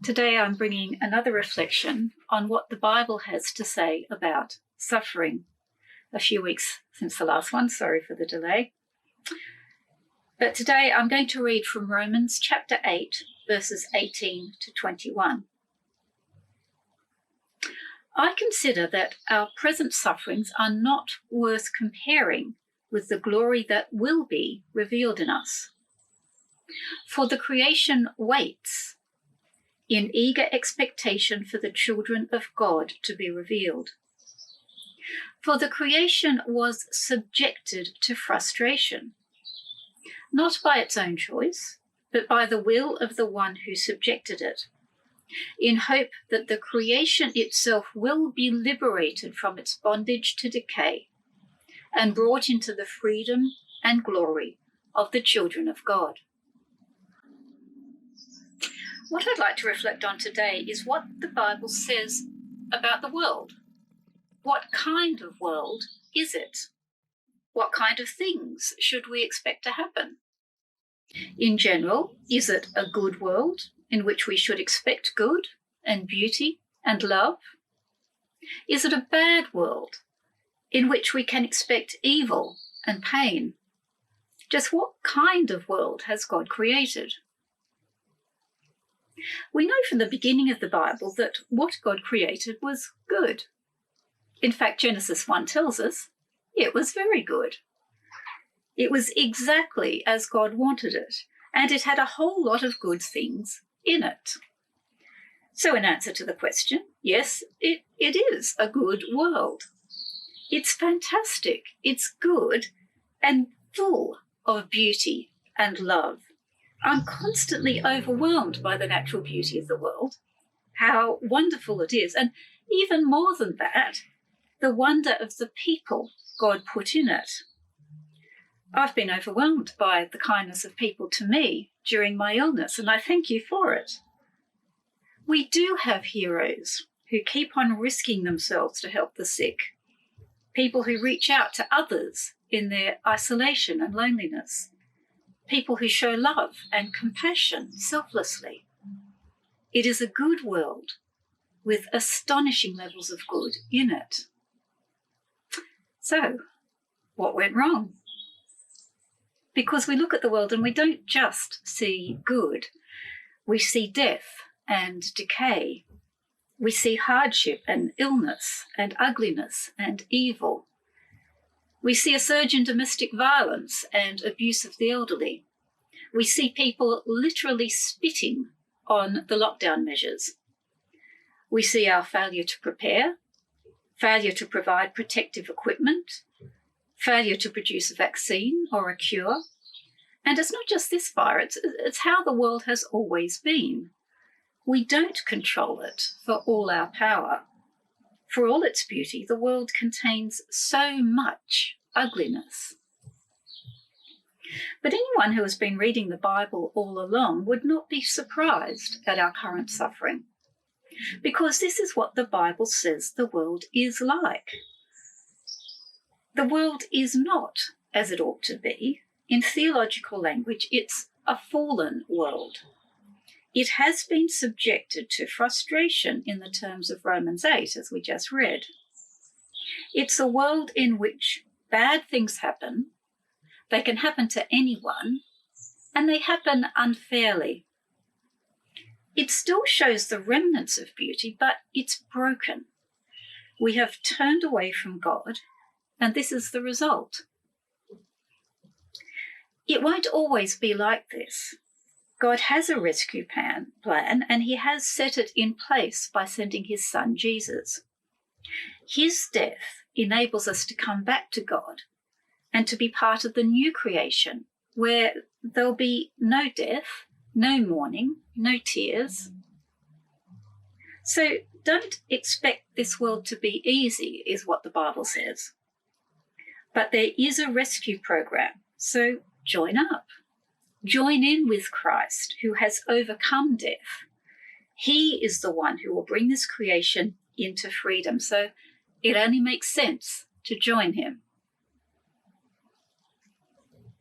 Today I'm bringing another reflection on what the Bible has to say about suffering. A few weeks since the last one, sorry for the delay. But today I'm going to read from Romans chapter 8, verses 18 to 21. I consider that our present sufferings are not worth comparing with the glory that will be revealed in us. For the creation waits in eager expectation for the children of God to be revealed. For the creation was subjected to frustration, not by its own choice, but by the will of the one who subjected it, in hope that the creation itself will be liberated from its bondage to decay and brought into the freedom and glory of the children of God. What I'd like to reflect on today is what the Bible says about the world. What kind of world is it? What kind of things should we expect to happen? In general, is it a good world in which we should expect good and beauty and love? Is it a bad world in which we can expect evil and pain? Just what kind of world has God created? We know from the beginning of the Bible that what God created was good. In fact, Genesis 1 tells us it was very good. It was exactly as God wanted it, and it had a whole lot of good things in it. So in answer to the question, yes, it is a good world. It's fantastic, it's good, and full of beauty and love. I'm constantly overwhelmed by the natural beauty of the world, how wonderful it is, and even more than that, the wonder of the people God put in it. I've been overwhelmed by the kindness of people to me during my illness, and I thank you for it. We do have heroes who keep on risking themselves to help the sick, people who reach out to others in their isolation and loneliness, people who show love and compassion selflessly. It is a good world with astonishing levels of good in it. So, what went wrong? Because we look at the world and we don't just see good. We see death and decay. We see hardship and illness and ugliness and evil. We see a surge in domestic violence and abuse of the elderly. We see people literally spitting on the lockdown measures. We see our failure to prepare, failure to provide protective equipment, failure to produce a vaccine or a cure. And it's not just this virus, it's how the world has always been. We don't control it for all our power. For all its beauty, the world contains so much ugliness. But anyone who has been reading the Bible all along would not be surprised at our current suffering, because this is what the Bible says the world is like. The world is not as it ought to be. In theological language, it's a fallen world. It has been subjected to frustration in the terms of Romans 8, as we just read. It's a world in which bad things happen. They can happen to anyone, and they happen unfairly. It still shows the remnants of beauty, but it's broken. We have turned away from God, and this is the result. It won't always be like this. God has a rescue plan, and he has set it in place by sending his son, Jesus. His death enables us to come back to God and to be part of the new creation, where there'll be no death, no mourning, no tears. So don't expect this world to be easy, is what the Bible says. But there is a rescue program, so join up. Join in with Christ, who has overcome death. He is the one who will bring this creation into freedom, so it only makes sense to join him.